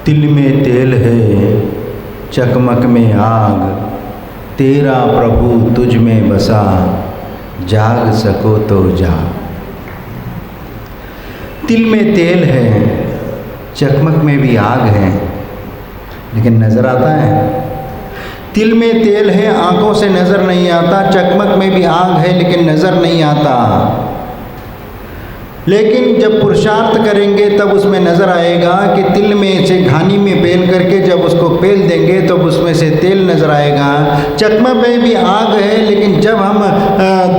तिल में तेल है चकमक में आग, तेरा प्रभु तुझ में बसा, जाग सको तो जाग। तिल में तेल है, चकमक में भी आग है, लेकिन नज़र आता है। तिल में तेल है, आंखों से नज़र नहीं आता, चकमक में भी आग है, लेकिन नज़र नहीं आता। लेकिन जब पुरुषार्थ करेंगे तब उसमें नज़र आएगा कि तिल में से घानी में पेल करके जब उसको पेल देंगे तो उसमें से तेल नज़र आएगा। चकमक में भी आग है, लेकिन जब हम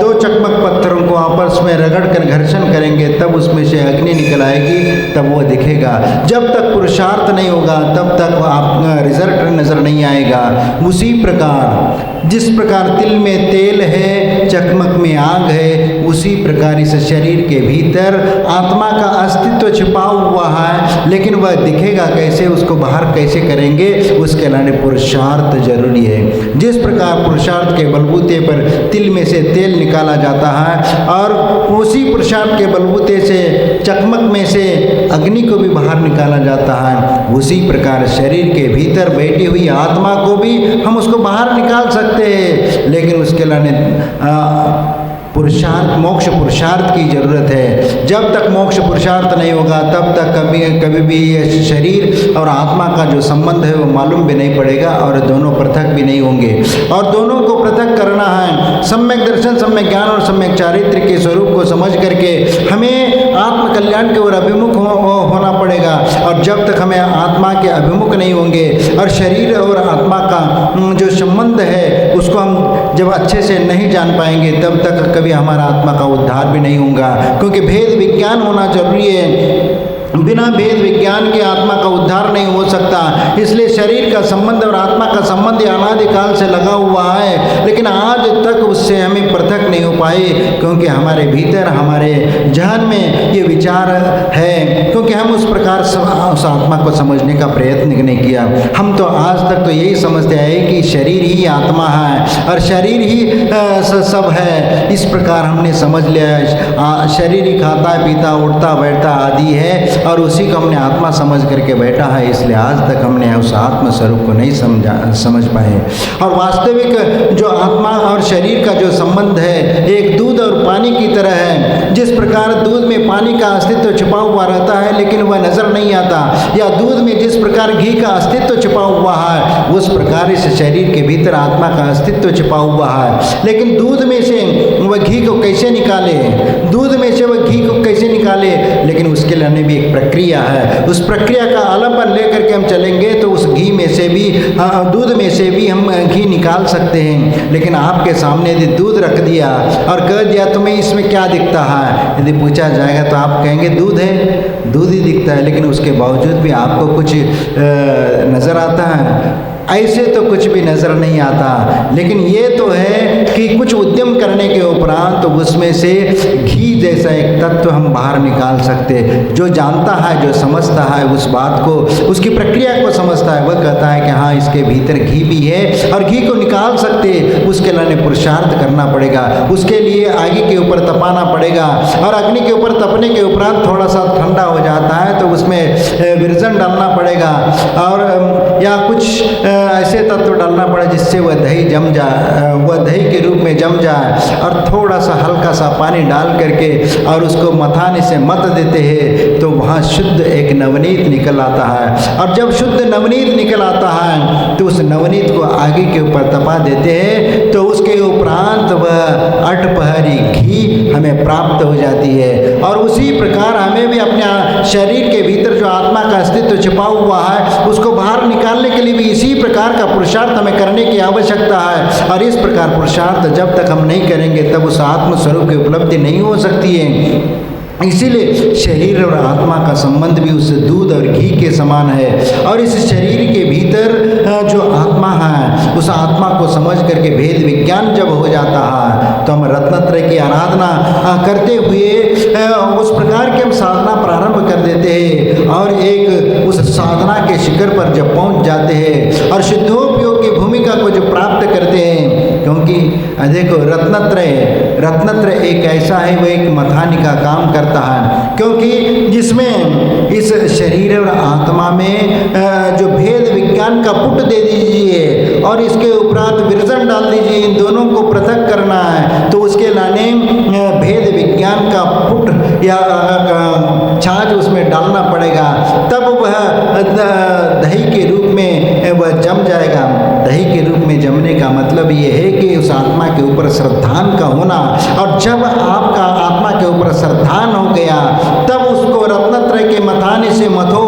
दो चकमक पत्थरों को आपस में रगड़ कर घर्षण करेंगे तब उसमें से अग्नि निकल आएगी, तब वो दिखेगा। जब तक पुरुषार्थ नहीं होगा तब तक आपका रिजल्ट नज़र नहीं आएगा। उसी प्रकार जिस प्रकार तिल में तेल है, चकमक में आग है, उसी प्रकार इस शरीर के भीतर आत्मा का अस्तित्व छिपा हुआ है, लेकिन वह दिखेगा कैसे, उसको बाहर कैसे करेंगे, उसके लिए पुरुषार्थ जरूरी है। जिस प्रकार पुरुषार्थ के बलबूते पर तिल में से तेल निकाला जाता है और उसी पुरुषार्थ के बलबूते से चकमक में से अग्नि को भी बाहर निकाला जाता है, उसी प्रकार शरीर के भीतर बैठी हुई आत्मा को भी हम उसको बाहर निकाल सकते हैं, लेकिन उसके लिए पुरुषार्थ, मोक्ष पुरुषार्थ की ज़रूरत है। जब तक मोक्ष पुरुषार्थ नहीं होगा तब तक कभी भी ये शरीर और आत्मा का जो संबंध है वो मालूम भी नहीं पड़ेगा और दोनों पृथक भी नहीं होंगे। और दोनों को पृथक करना है, सम्यक दर्शन, सम्यक ज्ञान और सम्यक चारित्र के स्वरूप को समझ करके हमें आत्म कल्याण की ओर अभिमुख होना पड़ेगा। और जब तक हमें आत्मा के अभिमुख नहीं होंगे और शरीर और आत्मा का जो संबंध है उसको हम जब अच्छे से नहीं जान पाएंगे तब तक कभी हमारा आत्मा का उद्धार भी नहीं होगा, क्योंकि भेद विज्ञान होना जरूरी है। बिना भेद विज्ञान के आत्मा का उद्धार नहीं हो सकता। इसलिए शरीर का संबंध और आत्मा का संबंध अनादिकाल से लगा हुआ है, लेकिन आज तक उससे हमें पृथक नहीं हो पाए, क्योंकि हमारे भीतर, हमारे जहन में ये विचार है, क्योंकि हम उस प्रकार उस आत्मा को समझने का प्रयत्न नहीं किया। हम तो आज तक तो यही समझते हैं कि शरीर ही आत्मा है और शरीर ही सब है। इस प्रकार हमने समझ लिया, शरीर ही खाता पीता उठता बैठता आदि है और उसी को हमने आत्मा समझ करके बैठा है। इसलिए आज तक हमने उस आत्म स्वरूप को नहीं समझ पाए। और वास्तविक जो आत्मा और शरीर का जो संबंध है एक दूध और पानी की तरह है। जिस प्रकार दूध में पानी का अस्तित्व छिपा हुआ रहता है लेकिन वह नज़र नहीं आता, या दूध में जिस प्रकार घी का अस्तित्व छिपा हुआ है उस प्रकार इस शरीर के भीतर आत्मा का अस्तित्व छिपा हुआ है। लेकिन दूध में से वह घी को कैसे निकाले, दूध में से वह घी को कैसे निकाले, लेकिन उसके लिए भी एक प्रक्रिया है। उस प्रक्रिया का आलम्बन लेकर के हम चलेंगे तो उस घी में से भी, दूध में से भी हम घी निकाल सकते हैं। लेकिन आपके सामने यदि दूध रख दिया और कह दिया तुम्हें इसमें क्या दिखता है, यदि पूछा जाएगा तो आप कहेंगे दूध है, दूध ही दिखता है, लेकिन उसके बावजूद भी आपको कुछ नज़र आता है? ऐसे तो कुछ भी नज़र नहीं आता। लेकिन ये तो है कि कुछ उद्यम करने के उपरांत तो उसमें से घी जैसा एक तत्व हम बाहर निकाल सकते। जो जानता है, जो समझता है उस बात को, उसकी प्रक्रिया को समझता है, वह कहता है कि हाँ इसके भीतर घी भी है और घी को निकाल सकते। उसके लिए पुरुषार्थ करना पड़ेगा, उसके लिए आगे के ऊपर तपाना पड़ेगा और अग्नि के ऊपर तपने के उपरांत थोड़ा सा ठंडा हो जाता है तो उसमें विरजन डालना पड़ेगा और या कुछ ऐसे तत्व डालना पड़े जिससे वह दही जम जाए, वह दही के रूप में जम जाए और थोड़ा सा हल्का सा पानी डाल करके और उसको मथाने से मत देते हैं तो वहाँ शुद्ध एक नवनीत निकल आता है। और जब शुद्ध नवनीत निकल आता है तो उस नवनीत को आगे के ऊपर तपा देते हैं तो उसके उपरांत वह अटपहरी घी हमें प्राप्त हो जाती है। और उसी प्रकार हमें भी अपने शरीर के भीतर जो आत्मा का अस्तित्व छिपा हुआ है उसको बाहर निकालने के लिए भी इसी प्रकार का पुरुषार्थ हमें करने की आवश्यकता है। और इस प्रकार पुरुषार्थ जब तक हम नहीं करेंगे तब उस आत्म स्वरूप की उपलब्धि नहीं हो सकती है। इसीलिए शरीर और आत्मा का संबंध भी उस दूध और घी के समान है। और इस शरीर के भीतर जो आत्मा है उस आत्मा को समझ करके भेद विज्ञान जब हो जाता है तो हम रत्नत्रय की आराधना करते हुए उस प्रकार की हम साधना प्रारंभ कर देते हैं और एक उस साधना के शिखर पर जब पहुंच जाते हैं और शुद्धोपयोग की भूमिका को जो प्राप्त करते हैं। क्योंकि देखो रत्नत्रय एक ऐसा है, वो एक मथानी का काम करता है। क्योंकि जिसमें इस शरीर और आत्मा में जो भेद विज्ञान का पुट दे दीजिए और इसके उपरांत विरजन डाल दीजिए, इन दोनों को पृथक करना है, तो उसके लाने भेद विज्ञान का पुट या छाछ उसमें डालना पड़ेगा, तब वह दही के रूप में वह जम जाएगा। दही के रूप में जमने का मतलब ये है कि उस आत्मा के ऊपर श्रद्धान का होना, और जब आपका आत्मा के ऊपर श्रद्धान हो गया तब उसको रत्नत्रय के मथाने से मथो,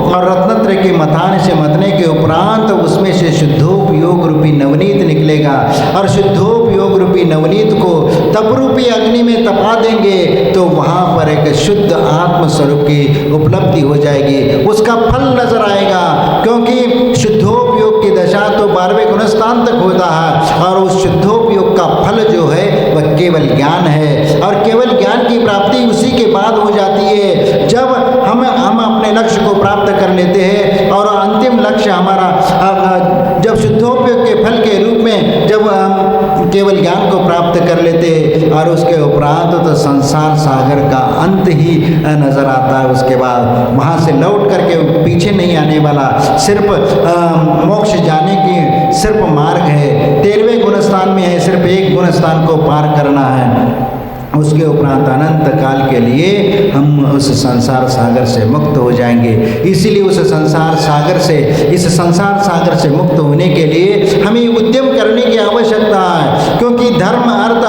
और रत्नत्रय के मथाने से मथने के उपरांत उसमें से शुद्धोपयोग रूपी नवनीत निकलेगा, और शुद्धोपयोग रूपी नवनीत को तप रूपी अग्नि में तपा देंगे तो वहाँ पर एक शुद्ध आत्मस्वरूप की उपलब्धि हो जाएगी, उसका फल नजर आएगा। क्योंकि शुद्धोपयोग की दशा तो 12वें गुणस्थान तक होता है, और उस शुद्धोपयोग का फल जो है वह केवल ज्ञान है, और केवल ज्ञान की प्राप्ति उसी के बाद हो जाती है जब हम अपने लक्ष्य को प्राप्त कर लेते हैं, और अंतिम लक्ष्य हमारा जब शुद्धोपयोग के फल के रूप में जब हम केवल ज्ञान को प्राप्त कर लेते हैं, और उसके उपरांत तो संसार सागर का अंत ही नजर आता है। उसके बाद वहाँ से लौट करके पीछे नहीं आने वाला, सिर्फ मोक्ष जाने की सिर्फ मार्ग है। 13वें गुणस्थान में है, सिर्फ एक गुणस्थान को पार करना है, उसके उपरांत अनंत काल के लिए हम उस संसार सागर से मुक्त हो जाएंगे। इसीलिए उस संसार सागर से, इस संसार सागर से मुक्त होने के लिए हमें उद्यम करने की आवश्यकता है, क्योंकि धर्म अर्थ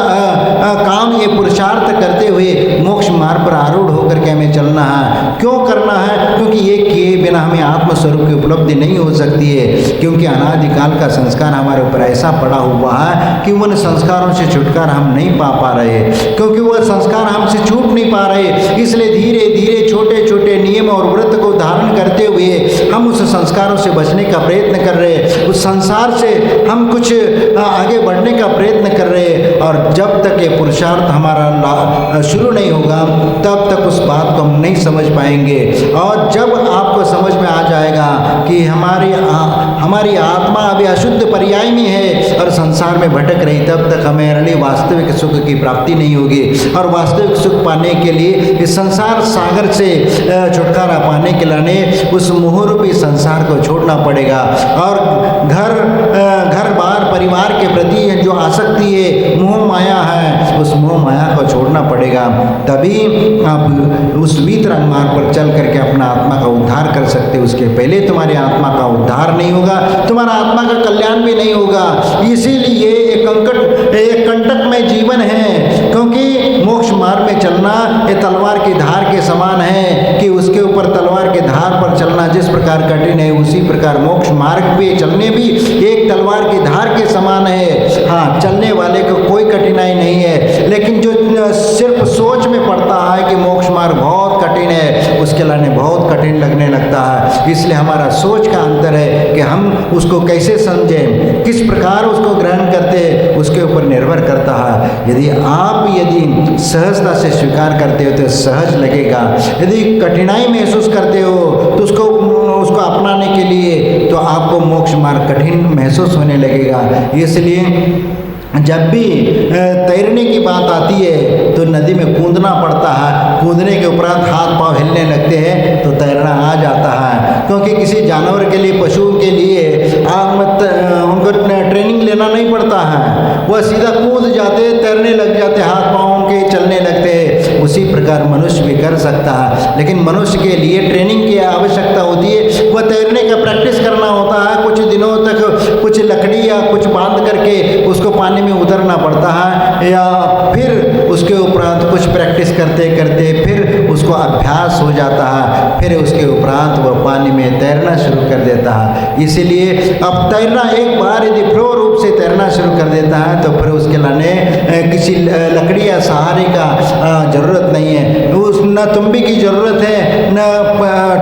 काम ये पुरुषार्थ करते हुए मोक्ष मार्ग पर आरूढ़ होकर के हमें चलना है। क्यों करना है? क्योंकि ये किए बिना हमें आत्मस्वरूप की उपलब्धि नहीं हो सकती है, क्योंकि अनादिकाल का संस्कार हमारे ऊपर ऐसा पड़ा हुआ है कि उन संस्कारों से छुटकारा हम नहीं पा रहे, क्योंकि वह संस्कार हमसे छूट नहीं पा रहे। इसलिए धीरे धीरे छोटे छोटे नियम और व्रत को धारण करते हुए हम उस संस्कारों से बचने का प्रयत्न कर रहे हैं, उस संसार से हम कुछ आगे बढ़ने का प्रयत्न कर रहे हैं। और जब तक ये पुरुषार्थ हमारा शुरू नहीं होगा तब तक उस बात को हम नहीं समझ पाएंगे। और जब आपको समझ में आ जाएगा कि हमारी आत्मा अभी अशुद्ध पर्याय में है और संसार में भटक रही, तब तक हमें वास्तविक सुख की प्राप्ति नहीं होगी। और वास्तविक सुख पाने के लिए इस संसार सागर से छुटकारा पाने के लिए उस मोहरूपी संसार को छोड़ना पड़ेगा। और घर बार परिवार के प्रति जो आसक्ति है, मोह माया है, उस मोह माया को छोड़ना पड़ेगा, तभी आप उस वीतराग मार्ग पर चल करके अपना आत्मा का उद्धार कर सकते हो। उसके पहले तुम्हारी आत्मा का उद्धार नहीं होगा, तुम्हारा आत्मा का कल्याण भी नहीं होगा। इसीलिए एक कंटक में जीवन है, क्योंकि मोक्ष मार्ग में चलना ये तलवार की धार के समान है कि उसके ऊपर तलवार के धार पर चलना जिस प्रकार कठिन है, उसी प्रकार मोक्ष मार्ग पे चलने भी एक तलवार की धार के समान है। हाँ, चलने वाले को कोई कठिनाई नहीं है, लेकिन जो सिर्फ सोच में पड़ता है कि मोक्ष मार्ग बहुत कठिन है, उसके लिए बहुत कठिन लगने लगता है। इसलिए हमारा सोच का अंतर है कि हम उसको कैसे समझें, किस प्रकार उसको ग्रहण करते हैं, उसके ऊपर निर्भर करता है। यदि सहजता से स्वीकार करते हो तो सहज लगेगा, यदि कठिनाई महसूस करते हो तो उसको अपनाने के लिए तो आपको मोक्ष मार्ग कठिन महसूस होने लगेगा। इसलिए जब भी तैरने की बात आती है तो नदी में कूदना पड़ता है, कूदने के उपरांत हाथ पांव हिलने लगते हैं तो तैरना आ जाता है। क्योंकि किसी जानवर के लिए, पशुओं के लिए उनको ट्रेनिंग लेना नहीं पड़ता है, वह सीधा कूद जाते, तैरने लग जाते, हाथ पाँव के चलने लगते हैं। उसी प्रकार मनुष्य भी कर सकता है, लेकिन मनुष्य के लिए ट्रेनिंग की आवश्यकता होती है। वह तैरने का प्रैक्टिस करना होता है, कुछ दिनों तक कुछ लकड़ी या कुछ बांध करके उसको पानी में उतरना पड़ता है, या फिर उसके उपरांत कुछ प्रैक्टिस करते करते फिर उसको अभ्यास हो जाता है, फिर उसके उपरांत वह पानी में तैरना शुरू कर देता है। इसीलिए अब तैरना एक बार यदि प्रो रूप से तैरना शुरू कर देता है तो फिर उसके लिए किसी लकड़ी या सहारे का ज़रूरत नहीं है, न तुम्बी की ज़रूरत है, न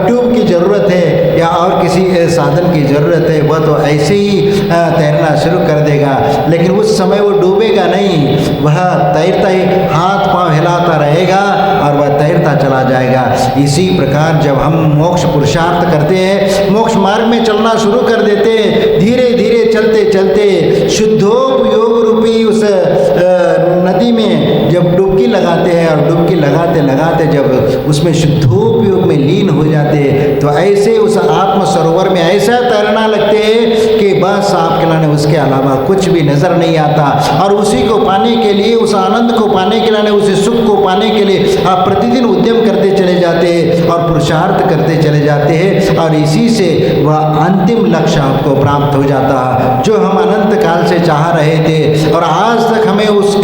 ट्यूब की ज़रूरत है, या और किसी साधन की ज़रूरत है। वह तो ऐसे ही तैरना शुरू कर देगा, लेकिन उस समय वो डूबेगा नहीं, वह तैरता ही हाथ पांव हिलाता रहेगा और वह तैरता चला जाएगा। इसी प्रकार जब हम मोक्ष पुरुषार्थ करते हैं, मोक्ष मार्ग में चलना शुरू कर देते हैं, धीरे धीरे चलते चलते शुद्धोपयोग रूपी उस नदी में जब डुबकी लगाते हैं और डुबकी लगाते लगाते जब उसमें शुद्धोपयोग में लीन हो जाते तो ऐसे उस आत्म सरोवर में ऐसा तैरना लगते हैं कि बस आपके लाने उसके अलावा कुछ भी नज़र नहीं आता। और उसी को पाने के लिए, उस आनंद को पाने के लिए, उस सुख को पाने के लिए आप प्रतिदिन उद्यम करते चले जाते हैं और पुरुषार्थ करते चले जाते हैं और इसी से वह अंतिम लक्ष्य आपको प्राप्त हो जाता है जो हम अनंत काल से चाह रहे थे और आज तक हमें उस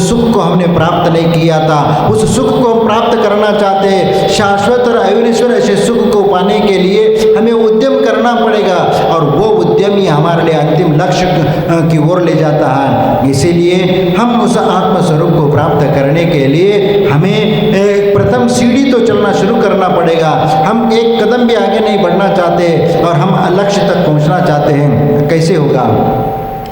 सुख को हमने प्राप्त नहीं किया था। उस सुख को हम प्राप्त करना चाहते हैं। शाश्वत और अविनश्वर ऐसे सुख को पाने के लिए हमें उद्यम करना पड़ेगा और वो उद्यम ही हमारे लिए अंतिम लक्ष्य की ओर ले जाता है। इसीलिए हम उस आत्मस्वरूप को प्राप्त करने के लिए हमें प्रथम सीढ़ी तो चलना शुरू करना पड़ेगा। हम एक कदम भी आगे नहीं बढ़ना चाहते और हम लक्ष्य तक पहुंचना चाहते हैं। कैसे होगा?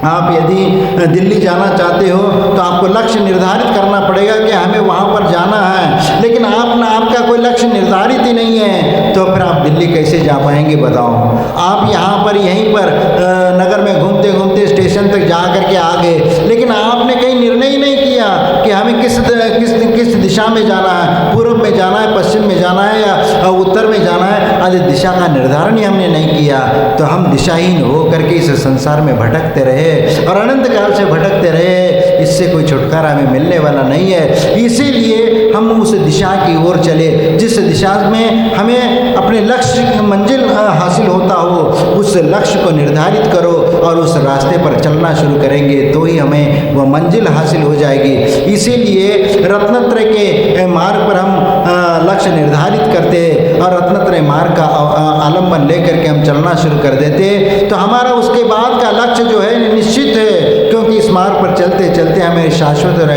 आप यदि दिल्ली जाना चाहते हो तो आपको लक्ष्य निर्धारित करना पड़ेगा कि हमें वहाँ पर जाना है, लेकिन आपका कोई लक्ष्य निर्धारित ही नहीं है तो फिर आप दिल्ली कैसे जा पाएंगे बताओ? आप यहाँ पर यहीं पर नगर में घूमते घूमते स्टेशन तक जा कर के आ गए, लेकिन आपने कहीं निर्णय ही नहीं किया कि हमें किस दिशा में जाना है, पूर्व में जाना है, पश्चिम में जाना है या उत्तर में जाना है। आदि दिशा का निर्धारण ही हमने नहीं किया तो हम दिशाहीन हो करके इस संसार में भटकते रहे और अनंत काल से भटकते रहे। इससे कोई छुटकारा हमें मिलने वाला नहीं है। इसीलिए हम उस दिशा की ओर चले जिस दिशा में हमें अपने लक्ष्य मंजिल हासिल होता हो, उस लक्ष्य को निर्धारित करो और उस रास्ते पर चलना शुरू करेंगे तो ही हमें वह मंजिल हासिल हो जाएगी। इसीलिए रत्नत्रय के मार्ग पर हम लक्ष्य निर्धारित करते और रत्नत्रय मार्ग का आलम्बन लेकर के हम चलना शुरू कर देते तो हमारा उसके बाद का लक्ष्य जो है निश्चित है, क्योंकि इस मार्ग पर चलते चलते हमें शाश्वत और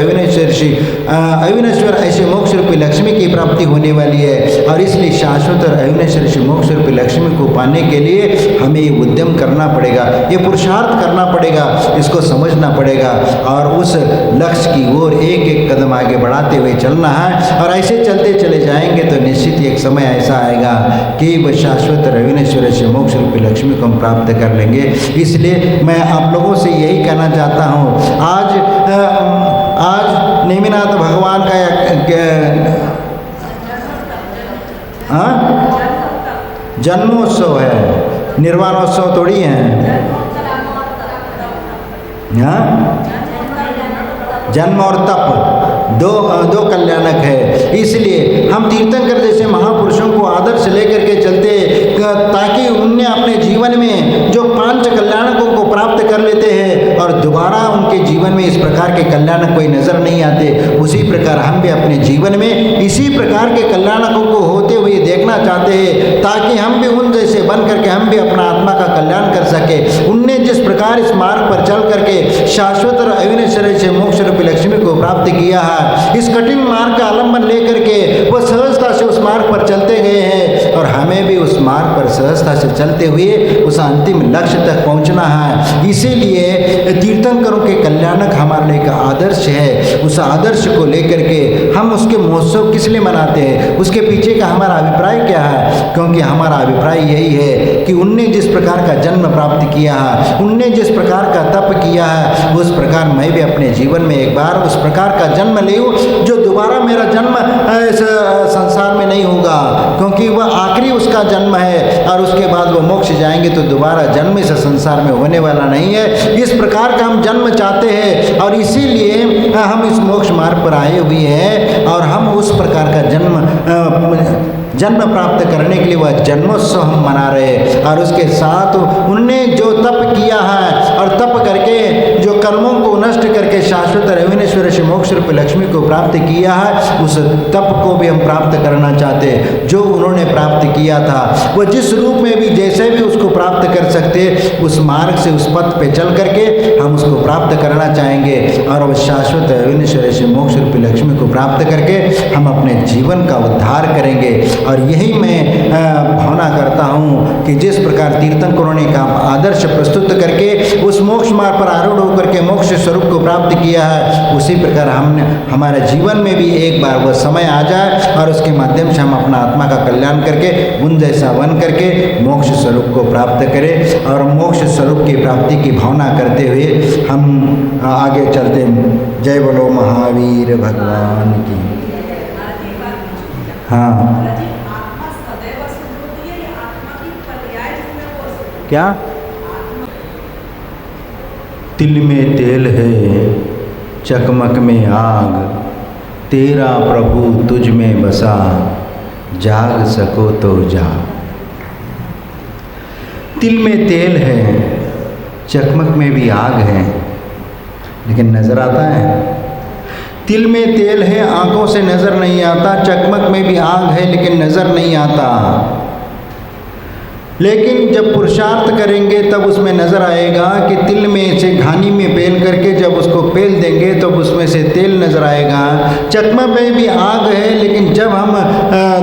अविनश्वर ऐसे मोक्ष रूपी लक्ष्मी की प्राप्ति होने वाली है। और इसलिए शाश्वत और अविनश्वर मोक्ष रूपी लक्ष्मी को पाने के लिए हमें ये उद्यम करना पड़ेगा, ये पुरुषार्थ करना पड़ेगा, इसको समझना पड़ेगा और उस लक्ष्य की ओर एक एक कदम आगे बढ़ाते हुए चलना है। और ऐसे चलते चले जाएंगे तो निश्चित एक समय ऐसा आएगा कि वह शाश्वत और अविनश्वर से मोक्ष रूपी लक्ष्मी को हम प्राप्त कर लेंगे। इसलिए मैं आप लोगों से यही कहना चाहता हूँ, आज नेमिनाथ भगवान का जन्मोत्सव है, निर्वाणोत्सव थोड़ी है। जन्म और तप दो कल्याणक है। इसलिए हम तीर्थंकर जैसे महापुरुषों को आदर्श लेकर के चलते ताकि उनने अपने जीवन में जो 5 कल्याणकों को प्राप्त कर लेते हैं और दोबारा उनके जीवन में इस प्रकार के कल्याणक कोई नजर नहीं आते, उसी प्रकार हम भी अपने जीवन में इसी प्रकार के कल्याणकों को होते हुए देखना चाहते हैं ताकि हम भी उन जैसे बन करके हम भी अपना आत्मा का कल्याण कर सके। उनने जिस प्रकार इस मार्ग पर चल करके शाश्वत और अविनश्वर से मोक्ष रूपी लक्ष्मी को प्राप्त किया है, इस कठिन मार्ग का आलम्बन लेकर के वह सहजता से उस मार्ग पर चलते गए हैं और हमें भी उस मार्ग पर सहजता से चलते हुए उस अंतिम लक्ष्य तक पहुंचना है। इसीलिए तीर्थंकरों के कल्याणक हमारे लिए एक आदर्श है। उस आदर्श को लेकर के हम उसके महोत्सव किस लिए मनाते हैं, उसके पीछे का हमारा अभिप्राय क्या है? क्योंकि हमारा अभिप्राय यही है कि उनने जिस प्रकार का जन्म प्राप्त किया है, उनने जिस प्रकार का तप किया है, उस प्रकार मैं भी अपने जीवन में एक बार उस प्रकार का जन्म ले जो दोबारा मेरा जन्म इस संसार में नहीं होगा, क्योंकि वह आखिरी उसका जन्म है और उसके बाद वो मोक्ष जाएंगे तो दोबारा जन्म इस संसार में होने वाला नहीं है। इस प्रकार का हम जन्म चाहते हैं और इसीलिए हम इस मोक्ष मार्ग पर आए हुए हैं और हम उस प्रकार का जन्म प्राप्त करने के लिए वह जन्मोत्सव हम मना रहे हैं। और उसके साथ उनने जो तप किया है और तप करके जो कर्मों को नष्ट करके शाश्वत अविनश्वर से मोक्ष रूप लक्ष्मी को प्राप्त किया है, उस तप को भी हम प्राप्त करना चाहते हैं जो उन्होंने प्राप्त किया था। वह जिस रूप में भी जैसे भी उसको प्राप्त कर सकते, उस मार्ग से उस पथ पे चल करके हम उसको प्राप्त करना चाहेंगे और वह शाश्वत अविनश्वर से मोक्ष रूपी लक्ष्मी को प्राप्त करके हम अपने जीवन का उद्धार करेंगे। और यही मैं भावना करता हूँ कि जिस प्रकार तीर्थंकरों ने का आदर्श प्रस्तुत करके उस मोक्ष मार्ग पर आरूढ़ होकर के मोक्ष स्वरूप को प्राप्त किया है, उसी प्रकार हमने हमारे जीवन में भी एक बार वह समय आ जाए और उसके माध्यम से हम अपना आत्मा का कल्याण करके उन जैसा बन करके मोक्ष स्वरूप को प्राप्त करें। और मोक्ष स्वरूप की प्राप्ति की भावना करते हुए हम आगे चलते हैं। जय बोलो महावीर भगवान की। हाँ आत्मा सदैव अशुद्ध होती है या आत्मा की पर्याय जिसमें वो अशुद्ध होती है? क्या? तिल में तेल है, चकमक में आग, तेरा प्रभु तुझ में बसा, जाग सको तो जाग। तिल में तेल है, चकमक में भी आग है, लेकिन नज़र आता है। तिल में तेल है, आंखों से नज़र नहीं आता, चकमक में भी आग है, लेकिन नज़र नहीं आता। लेकिन जब पुरुषार्थ करेंगे तब उसमें नज़र आएगा कि तिल में से घानी में पेल करके जब उसको पेल देंगे तो उसमें से तेल नज़र आएगा। चकमक में भी आग है, लेकिन जब हम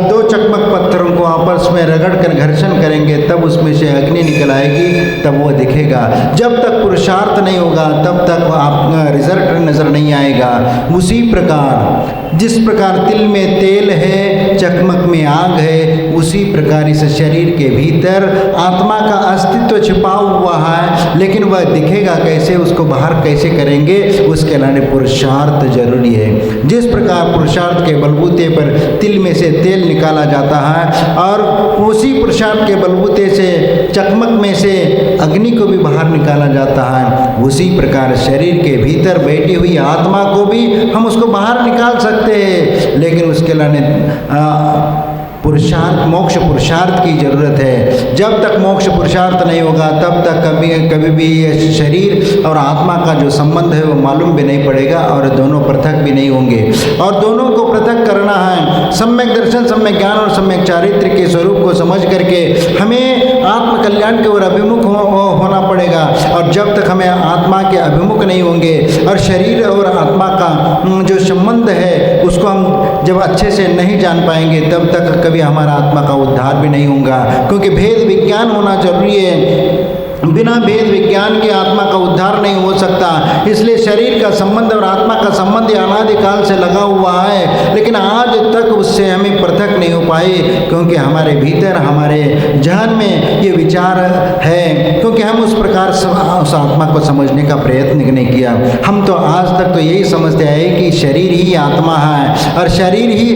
दो चकमक पत्थरों को आपस में रगड़ कर घर्षण करेंगे तब उसमें से अग्नि निकल आएगी, तब वो दिखेगा। जब तक पुरुषार्थ नहीं होगा तब तक आप रिजल्ट नज़र नहीं आएगा। उसी प्रकार जिस प्रकार तिल में तेल है, चकमक में आग है, उसी प्रकार इस शरीर के भीतर आत्मा का अस्तित्व छिपा हुआ है, लेकिन वह दिखेगा कैसे, उसको बाहर कैसे करेंगे, उसके लिए पुरुषार्थ जरूरी है। जिस प्रकार पुरुषार्थ के बलबूते पर तिल में से तेल निकाला जाता है और उसी पुरुषार्थ के बलबूते से चकमक में से अग्नि को भी बाहर निकाला जाता है, उसी प्रकार शरीर के भीतर बैठी हुई आत्मा को भी हम उसको बाहर निकाल सकते हैं, लेकिन उसके लिए पुरुषार्थ, मोक्ष पुरुषार्थ की ज़रूरत है। जब तक मोक्ष पुरुषार्थ नहीं होगा तब तक कभी भी ये शरीर और आत्मा का जो संबंध है वो मालूम भी नहीं पड़ेगा और दोनों पृथक भी नहीं होंगे। और दोनों को पृथक करना है, सम्यक दर्शन, सम्यक ज्ञान और सम्यक चारित्र के स्वरूप को समझ करके हमें आत्मकल्याण की ओर अभिमुख होना पड़ेगा। और जब तक हमें आत्मा के अभिमुख नहीं होंगे और शरीर और आत्मा का जो संबंध है उसको हम जब अच्छे से नहीं जान पाएंगे तब तक कभी हमारा आत्मा का उद्धार भी नहीं होगा। क्योंकि भेद विज्ञान होना जरूरी है, बिना भेद विज्ञान के आत्मा का उद्धार नहीं हो सकता। इसलिए शरीर का संबंध और आत्मा का संबंध अनादिकाल से लगा हुआ है, लेकिन आज तक उससे हमें पृथक नहीं हो पाए, क्योंकि हमारे भीतर, हमारे जहन में ये विचार है, क्योंकि हम उस प्रकार उस आत्मा को समझने का प्रयत्न नहीं किया। हम तो आज तक तो यही समझते आए कि शरीर ही आत्मा है और शरीर ही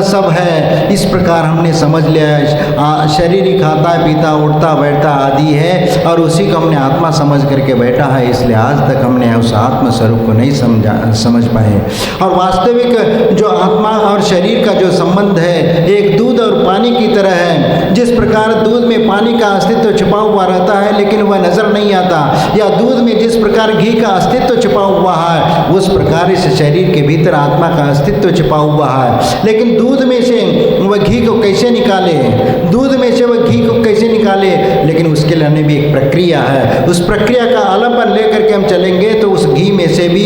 सब है। इस प्रकार हमने समझ लिया, शरीर ही खाता पीता उठता बैठता आदि है और उसी को हमने आत्मा समझ करके बैठा है। इसलिए आज तक हमने उस आत्म स्वरूप को नहीं समझ पाए। और वास्तविक जो आत्मा और शरीर का जो संबंध है एक दूध और पानी की तरह है। जिस प्रकार दूध में पानी का अस्तित्व छिपा हुआ रहता है लेकिन वह नज़र नहीं आता, या दूध में जिस प्रकार घी का अस्तित्व छिपा हुआ है उस प्रकार इस शरीर के भीतर आत्मा का अस्तित्व छिपा हुआ है। लेकिन दूध में से वह घी को कैसे निकाले, दूध में से वह घी को कैसे निकाले, लेकिन उसके लिए भी एक प्रक्रिया है। उस प्रक्रिया का आलम्बन लेकर के हम चलेंगे तो उस घी में से भी,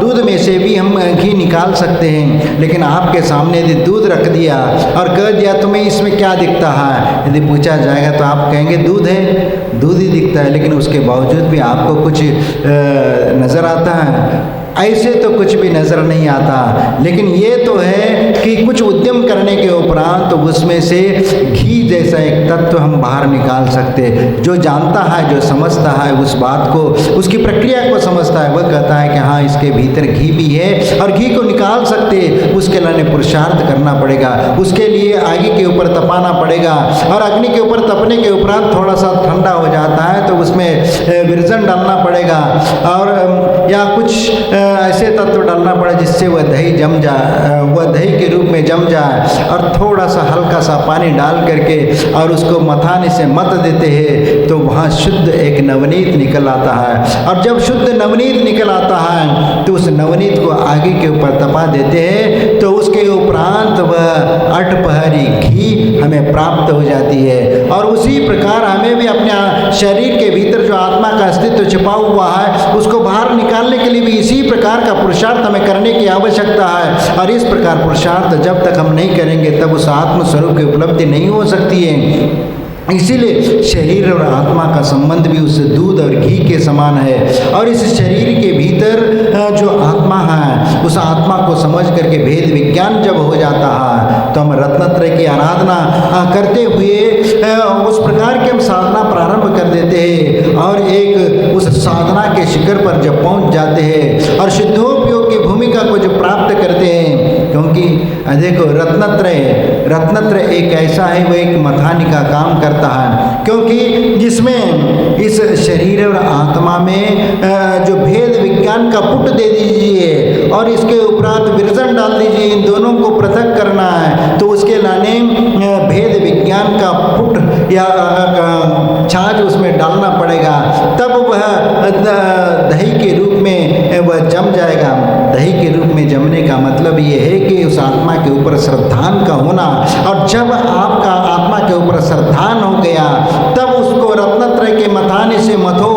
दूध में से भी हम घी निकाल सकते हैं। लेकिन आपके सामने यदि दूध रख दिया और कह दिया तुम्हें इसमें क्या दिखता है, यदि पूछा जाएगा तो आप कहेंगे दूध है, दूध ही दिखता है, लेकिन उसके बावजूद भी आपको कुछ नज़र आता है? ऐसे तो कुछ भी नज़र नहीं आता। लेकिन ये तो है कि कुछ उद्यम करने के उपरांत तो उसमें से घी जैसा एक तत्व हम बाहर निकाल सकते। जो जानता है, जो समझता है उस बात को, उसकी प्रक्रिया को समझता है, वह कहता है कि हाँ इसके भीतर घी भी है और घी को निकाल सकते। उसके लिए पुरुषार्थ करना पड़ेगा, उसके लिए आगे के ऊपर तपाना पड़ेगा और अग्नि के ऊपर तपने के उपरांत थोड़ा सा ठंडा हो जाता है तो उसमें विरजन डालना पड़ेगा और या कुछ ऐसे तत्व डालना पड़े जिससे वह दही जम जाए, वह दही के रूप में जम जाए। और थोड़ा सा हल्का सा पानी डाल करके और उसको मथाने से मत देते हैं तो वहाँ शुद्ध एक नवनीत निकल आता है। और जब शुद्ध नवनीत निकल आता है तो उस नवनीत को आगे के ऊपर तपा देते हैं तो उसके उपरांत वह अठपहरी घी हमें प्राप्त हो जाती है। और उसी प्रकार हमें भी अपने शरीर के भीतर जो आत्मा का अस्तित्व छिपा हुआ है उसको बाहर निकालने के लिए भी इसी प्रकार का पुरुषार्थ हमें करने की आवश्यकता है। और इस प्रकार पुरुषार्थ जब तक हम नहीं करेंगे तब उस आत्म स्वरूप की उपलब्धि नहीं हो सकती है। इसीलिए शरीर और आत्मा का संबंध भी उस दूध और घी के समान है। और इस शरीर के भीतर जो आत्मा है उस आत्मा को समझ करके भेद विज्ञान जब हो जाता है तो हम रत्नत्रय की आराधना करते हुए उस प्रकार की हम साधना प्रारंभ कर देते हैं और एक उस साधना के शिखर पर जब पहुंच जाते हैं और सिद्धोपयोग की भूमिका को जो प्राप्त करते हैं, क्योंकि देखो रत्नत्रय एक ऐसा है, वो एक मथानी का काम करता है, क्योंकि जिसमें इस शरीर और आत्मा में जो भेद विज्ञान का पुट दे दीजिए और इसके उपरांत विरजन डाल दीजिए, इन दोनों को पृथक करना है, तो उसके लाने भेद विज्ञान का पुट या छाछ उसमें डालना पड़ेगा, तब वह दही के रूप में वह जम जाएगा। दही के रूप में जमने का मतलब ये है कि उस आत्मा के ऊपर श्रद्धान का होना, और जब आपका आत्मा के ऊपर श्रद्धान हो गया तब उसको रत्नत्रय के मथाने से मथो,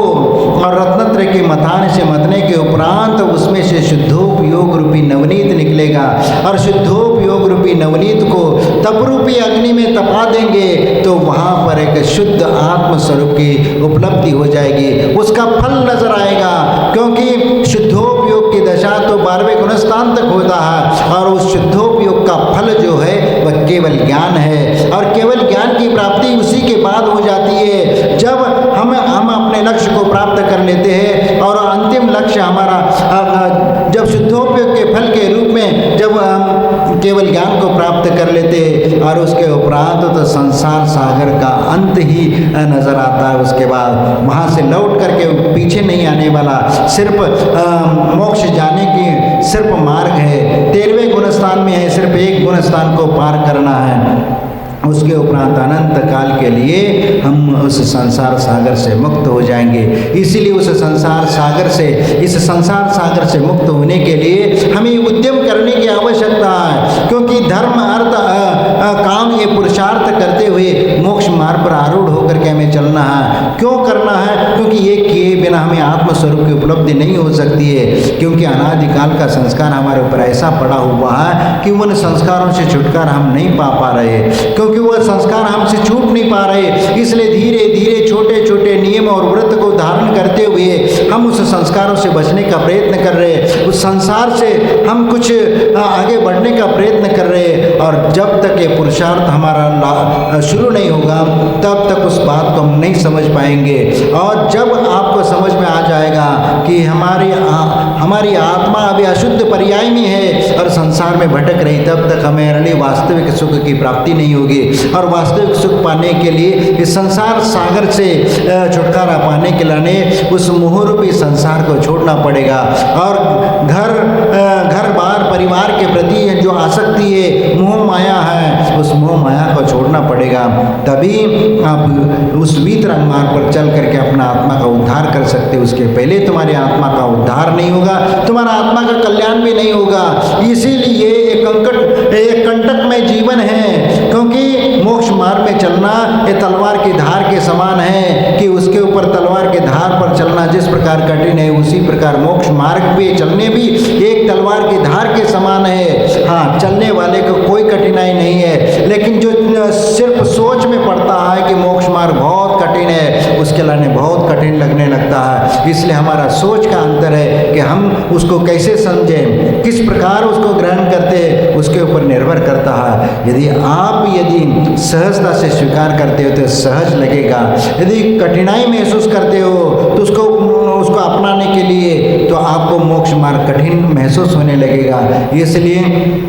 और रत्नत्रय के मथाने से मथने के उपरांत उसमें से शुद्धोपयोग रूपी नवनीत निकलेगा, और शुद्धोपयोग रूपी नवनीत को तपरूपी अग्नि में तपा देंगे तो वहाँ पर एक शुद्ध आत्मस्वरूप की उपलब्धि हो जाएगी, उसका फल नजर आएगा। क्योंकि शुद्धोपयोग की दशा तो 12वें गुणस्थान तक होता है, और उस शुद्धोपयोग का फल जो है वह केवल ज्ञान है, और केवल ज्ञान की प्राप्ति उसी के बाद हो जाती है जब हम अपने लक्ष्य को प्राप्त कर लेते हैं, और अंतिम लक्ष्य हमारा जब शुद्धोपयोग के फल के रूप में जब हम केवल ज्ञान को प्राप्त कर लेते हैं, और उसके उपरांत तो संसार सागर का अंत ही नजर आता है। उसके बाद वहाँ से लौट करके पीछे नहीं आने वाला, सिर्फ मोक्ष जाने की सिर्फ मार्ग है। 13वें गुणस्थान में है, सिर्फ एक गुणस्थान को पार करना है, उसके उपरांत अनंत काल के लिए हम उस संसार सागर से मुक्त हो जाएंगे। इसीलिए उस संसार सागर से, इस संसार सागर से मुक्त होने के लिए हमें उद्यम करने की आवश्यकता है, क्योंकि धर्म अर्थ काम ये पुरुषार्थ करते हुए मोक्ष मार्ग पर आरूढ़ होकर के हमें चलना है। क्यों करना है? क्योंकि ये किए बिना हमें आत्मस्वरूप की उपलब्धि नहीं हो सकती है, क्योंकि अनादिकाल का संस्कार हमारे ऊपर ऐसा पड़ा हुआ है कि उन संस्कारों से छुटकारा हम नहीं पा रहे, क्योंकि वह संस्कार हमसे छूट नहीं पा रहे। इसलिए धीरे धीरे छोटे छोटे नियम और व्रत को धारण करते हुए हम उस संस्कारों से बचने का प्रयत्न कर रहे हैं, उस संसार से हम कुछ आगे बढ़ने का प्रयत्न कर रहे हैं। और जब तक ये पुरुषार्थ हमारा शुरू नहीं होगा तब तक उस बात को हम नहीं समझ पाएंगे। और जब आपको समझ में आ जाएगा कि हमारी आत्मा अभी अशुद्ध पर्याय में है और संसार में भटक रही, तब तक हमें वास्तविक सुख की प्राप्ति नहीं होगी। और वास्तविक सुख पाने के लिए इस संसार सागर से छुटकारा पाने के लिए उस मोहरूपी संसार को छोड़ना पड़ेगा। और घर बार परिवार के प्रति जो आसक्ति है, मोह माया है, उस मोह माया को छोड़ना पड़ेगा, तभी आप उस वीतरंग मार्ग पर चल करके अपना आत्मा का उद्धार कर सकते। उसके पहले तुम्हारी आत्मा का उद्धार नहीं होगा, तुम्हारा आत्मा का कल्याण भी नहीं होगा। इसीलिए एक कंटक में जीवन है, क्योंकि मोक्ष मार्ग में चलना ये तलवार की धार के समान है कि उसके ऊपर तलवार के धार पर चलना जिस प्रकार कठिन है, उसी प्रकार मोक्ष मार्ग पे चलने भी एक तलवार की धार के समान है। हाँ, चलने वाले को कोई कठिनाई नहीं है, लेकिन जो सिर्फ सोच में पड़ता है कि मोक्ष मार्ग बहुत कठिन है, उसके लिए बहुत कठिन लगने लगता है। इसलिए हमारा सोच का अंतर है कि हम उसको कैसे समझें, किस प्रकार उसको ग्रहण करते हैं, उसके ऊपर निर्भर करता है। यदि सहजता से स्वीकार करते हो तो सहज लगेगा, यदि कठिनाई महसूस करते हो तो उसको अपनाने के लिए तो आपको मोक्ष मार्ग कठिन महसूस होने लगेगा। इसलिए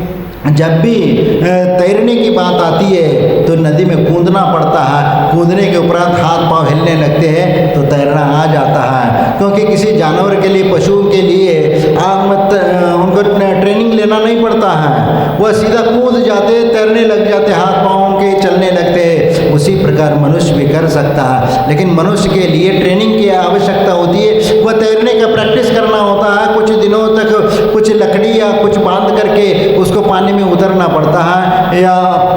जब भी तैरने की बात आती है तो नदी में कूदना पड़ता है, कूदने के उपरांत हाथ पांव हिलने लगते हैं तो तैरना आ जाता है। क्योंकि किसी जानवर के लिए, पशु के लिए उनको ट्रेनिंग लेना नहीं पड़ता है, वह सीधा कूद जाते, तैरने लग जाते, हाथ पाँव के चलने लगते हैं। उसी प्रकार मनुष्य भी कर सकता है, लेकिन मनुष्य के लिए ट्रेनिंग की आवश्यकता होती है। वह तैरने का प्रैक्टिस करना होता है, कुछ दिनों तक कुछ लकड़ी या कुछ बांध करके उसको पानी में उतरना पड़ता है, या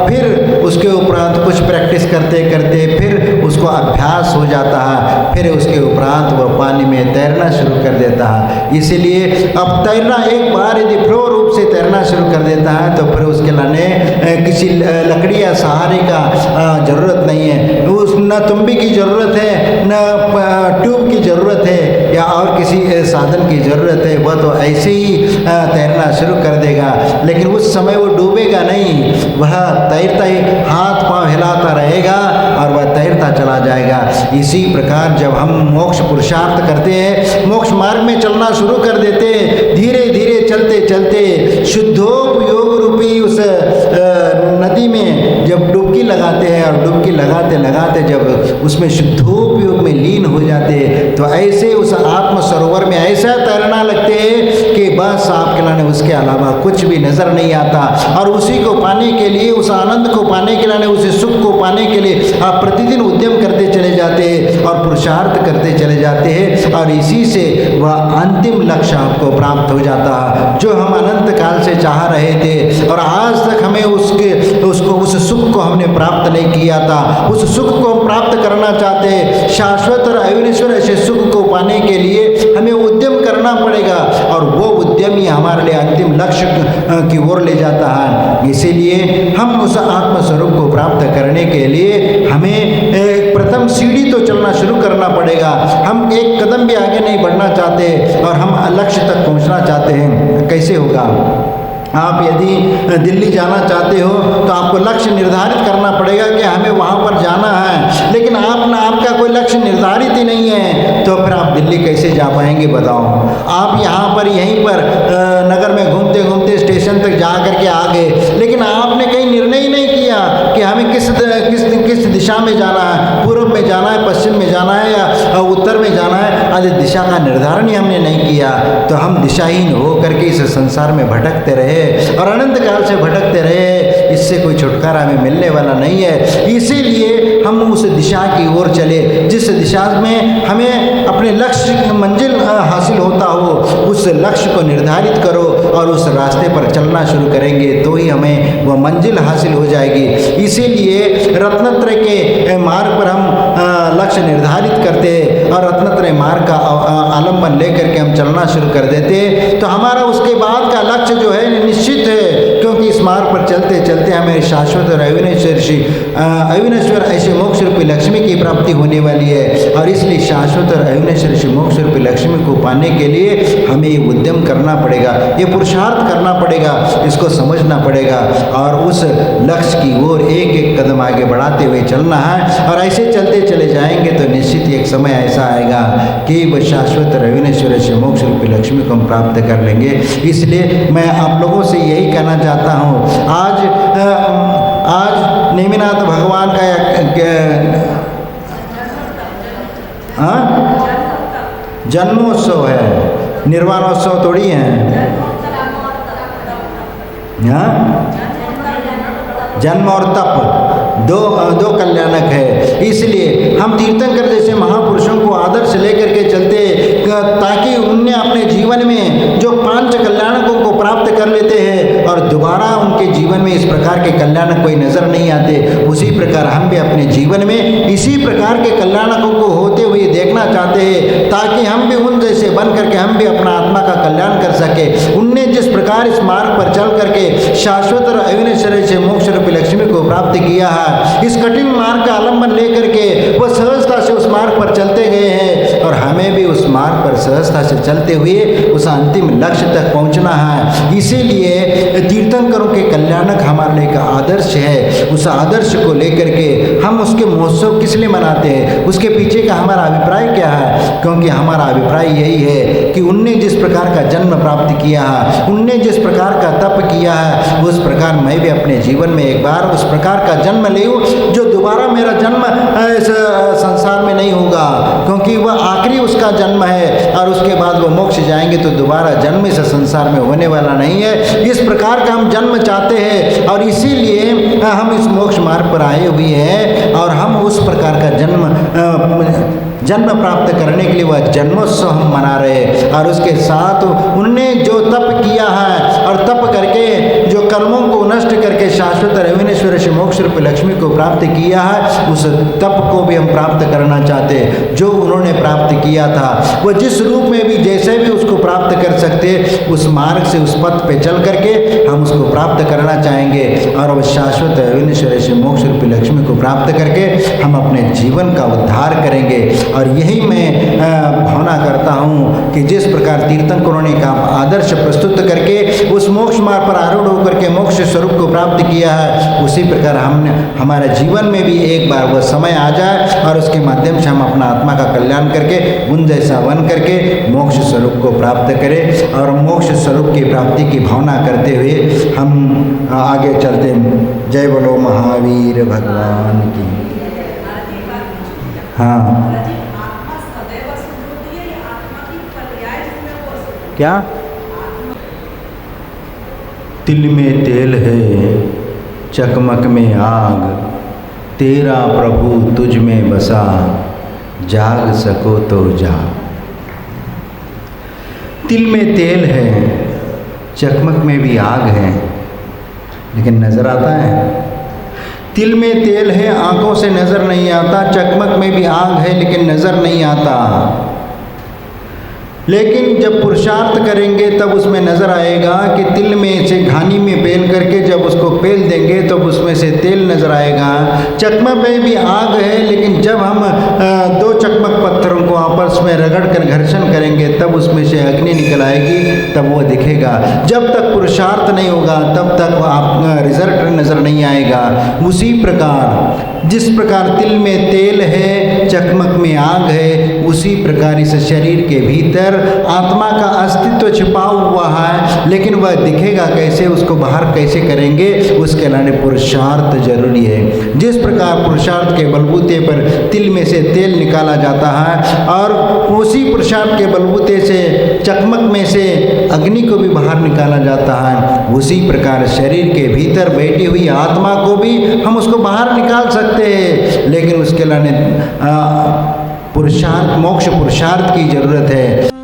फिर उसके उपरांत कुछ प्रैक्टिस करते करते फिर उसको अभ्यास हो जाता है, फिर उसके उपरांत वह पानी में तैरना शुरू कर देता है। इसीलिए अब तैरना एक बार यदि फ्लो रूप से तैरना शुरू कर देता है तो फिर उसके लिए किसी लकड़ी या सहारे का ज़रूरत नहीं है, न तुम्बी की ज़रूरत है, न ट्यूब की ज़रूरत है, या और किसी साधन की ज़रूरत है। वह तो ऐसे ही तैरना शुरू कर देगा, लेकिन उस समय वो डूबेगा नहीं, वह तैरता ही हाथ पांव हिलाता रहेगा और वह तैरता चला जाएगा। इसी प्रकार जब हम मोक्ष पुरुषार्थ करते हैं, मोक्ष मार्ग में चलना शुरू कर देते हैं, धीरे धीरे चलते चलते शुद्धोपयोग रूपी उस उसमें शुद्धोपयोग में लीन हो जाते हैं, तो ऐसे उस आत्म सरोवर में ऐसा तैरना लगते हैं कि बस आपके लाने उसके अलावा कुछ भी नज़र नहीं आता। और उसी को पाने के लिए, उस आनंद को पाने के लिए, उस सुख को पाने के लिए आप प्रतिदिन उद्यम करते चले जाते हैं और पुरुषार्थ करते चले जाते हैं, और इसी से वह अंतिम लक्ष्य आपको प्राप्त हो जाता है जो हम अनंत काल से चाह रहे थे, और आज तक हमें उस सुख को हमने प्राप्त नहीं किया था। उस सुख को हम प्राप्त करना चाहते हैं। शाश्वत और अविनश्वर ऐसे सुख को पाने के लिए हमें उद्यम करना पड़ेगा, और वो उद्यम ही हमारे लिए अंतिम लक्ष्य की ओर ले जाता है। इसीलिए हम उस आत्मस्वरूप को प्राप्त करने के लिए हमें एक प्रथम सीढ़ी तो चलना शुरू करना पड़ेगा। हम एक कदम भी आगे नहीं बढ़ना चाहते और हम लक्ष्य तक पहुंचना चाहते हैं। कैसे होगा? आप यदि दिल्ली जाना चाहते हो तो आपको लक्ष्य निर्धारित करना पड़ेगा कि हमें वहाँ पर जाना है, लेकिन आपका कोई लक्ष्य निर्धारित ही नहीं है, तो फिर आप दिल्ली कैसे जा पाएंगे बताओ? आप यहाँ पर यहीं पर नगर में घूमते घूमते स्टेशन तक जा करके आ गए, लेकिन आपने कहीं निर्णय ही नहीं किया कि हमें किस दिशा में जाना है, पूर्व में जाना है, पश्चिम में जाना है या उत्तर में जाना है। आज दिशा का निर्धारण ही हमने नहीं किया, तो हम दिशाहीन हो करके इस संसार में भटकते रहे और अनंत काल से भटकते रहे। इससे कोई छुटकारा हमें मिलने वाला नहीं है। इसीलिए हम उस दिशा की ओर चले जिस दिशा में हमें अपने लक्ष्य की मंजिल हासिल होता हो। उस लक्ष्य को निर्धारित करो और उस रास्ते पर चलना शुरू करेंगे तो ही हमें वह मंजिल हासिल हो जाएगी। इसीलिए रत्नत्रय के मार्ग पर हम लक्ष्य निर्धारित करते और रत्नत्रय मार्ग का आलम्बन लेकर के हम चलना शुरू कर देते, तो हमारा उसके बाद का लक्ष्य जो है निश्चित है, क्योंकि इस मार्ग पर चलते चलते हमें शाश्वत और अविनश्वर ऐसे मोक्ष रूपी लक्ष्मी की प्राप्ति होने वाली है। और इसलिए शाश्वत और अविनश्वर ऐसे मोक्ष रूपी लक्ष्मी को पाने के लिए हमें ये उद्यम करना पड़ेगा, ये पुरुषार्थ करना पड़ेगा, इसको समझना पड़ेगा और उस लक्ष्य की ओर एक एक कदम आगे बढ़ाते हुए चलना है। और ऐसे चलते चले जाएंगे तो निश्चित एक समय ऐसा आएगा कि वह शाश्वत और अविनश्वर ऐसे मोक्ष रूपी लक्ष्मी को हम प्राप्त कर लेंगे। इसलिए मैं आप लोगों से यही कहना चाहता हूँ, आज नेमिनाथ भगवान का जन्मोत्सव है, निर्वाणोत्सव थोड़ी है। जन्म और तप दो कल्याणक है। इसलिए हम तीर्थंकर जैसे महापुरुषों को आदर्श लेकर के चलते ताकि उनने अपने जीवन में जो 5 कल्याणकों को प्राप्त कर लेते हैं और दोबारा उनके जीवन में इस प्रकार के कल्याणक कोई नजर नहीं आते, उसी प्रकार हम भी अपने जीवन में इसी प्रकार के कल्याणकों को होते हुए देखना चाहते हैं, ताकि हम भी उन जैसे बन करके हम भी अपना आत्मा का कल्याण कर सके। उनने जिस प्रकार इस मार्ग पर चल करके शाश्वत और अविनश्वर से मोक्ष रूपी लक्ष्मी को प्राप्त किया है, इस कठिन मार्ग का आलम्बन लेकर के वह सहजता से उस मार्ग पर चलते गए हैं और हमें भी उस मार्ग पर सहजता से चलते हुए उस अंतिम लक्ष्य तक पहुंचना है। इसीलिए तीर्थंकरों के कल्याणक हमारे लिए एक आदर्श है। उस आदर्श को लेकर के हम उसके महोत्सव किस लिए मनाते हैं, उसके पीछे का हमारा अभिप्राय क्या है? क्योंकि हमारा अभिप्राय यही है कि उनने जिस प्रकार का जन्म प्राप्त किया है, उनने जिस प्रकार का तप किया है, उस प्रकार मैं भी अपने जीवन में एक बार उस प्रकार का जन्म ले जो दोबारा मेरा जन्म इस संसार में नहीं होगा, क्योंकि वह आखिरी उसका जन्म है और उसके बाद वो मोक्ष जाएंगे तो दोबारा जन्म इस संसार में होने वाला नहीं है। इस प्रकार का हम जन्म चाहते हैं और इसीलिए हम इस मोक्ष मार्ग पर आए हुए हैं और हम उस प्रकार का जन्म प्राप्त करने के लिए वह जन्मोत्सव हम मना रहे हैं। और उसके साथ उन्होंने जो तप किया है और तप करके जो कर्मों को नष्ट करके शाश्वत अविनश्वर से मोक्ष रूप लक्ष्मी को प्राप्त किया है, उस तप को भी हम प्राप्त करना चाहते हैं। जो उन्होंने प्राप्त किया था वह जिस रूप में भी जैसे भी उसको प्राप्त कर सकते, उस मार्ग से उस पथ पे चल करके हम उसको प्राप्त करना चाहेंगे और वह शाश्वत अविनश्वर से मोक्ष रूपी लक्ष्मी को प्राप्त करके हम अपने जीवन का उद्धार करेंगे। और यही मैं भावना करता हूँ कि जिस प्रकार तीर्थंकरों ने का आदर्श प्रस्तुत करके उस मोक्ष मार्ग पर आरूढ़ होकर के मोक्ष स्वरूप को प्राप्त किया है, उसी प्रकार हमने हमारे जीवन में भी एक बार वह समय आ जाए और उसके माध्यम से हम अपना आत्मा का कल्याण करके उन जैसा बन करके मोक्ष स्वरूप को प्राप्त करें। और मोक्ष स्वरूप की प्राप्ति की भावना करते हुए हम आगे चलते। जय बोलो महावीर भगवान की। हाँ महाराज जी, आत्मा सदैव अशुद्ध होती है या आत्मा की पर्याय जिसमें वो अशुद्ध होती है? क्या? आत्मा तिल में तेल है, चकमक में आग, तेरा प्रभु तुझ में बसा, जाग सको तो जाग। तिल में तेल है, चकमक में भी आग है, लेकिन नज़र आता है। तिल में तेल है, आंखों से नज़र नहीं आता, चकमक में भी आग है, लेकिन नज़र नहीं आता। लेकिन जब पुरुषार्थ करेंगे तब उसमें नज़र आएगा कि तिल में से घानी में पेल करके जब उसको पेल देंगे तो उसमें से तेल नज़र आएगा। चकमक में भी आग है, लेकिन जब हम दो चकमक पत्थरों को आपस में रगड़ कर घर्षण करेंगे तब उसमें से अग्नि निकल आएगी, तब वो दिखेगा। जब तक पुरुषार्थ नहीं होगा तब तक आपका रिजल्ट नज़र नहीं आएगा। उसी प्रकार जिस प्रकार तिल में तेल है, चकमक में आग है, उसी प्रकार इस शरीर के भीतर आत्मा का अस्तित्व छिपा हुआ है, लेकिन वह दिखेगा कैसे, उसको बाहर कैसे करेंगे, उसके लिए पुरुषार्थ जरूरी है। जिस प्रकार पुरुषार्थ के बलबूते पर तिल में से तेल निकाला जाता है और उसी पुरुषार्थ के बलबूते से चकमक में से अग्नि को भी बाहर निकाला जाता है, उसी प्रकार शरीर के भीतर बैठी हुई आत्मा को भी हम उसको बाहर निकाल सकते हैं, लेकिन उसके लिए पुरुषार्थ, मोक्ष पुरुषार्थ की जरूरत है।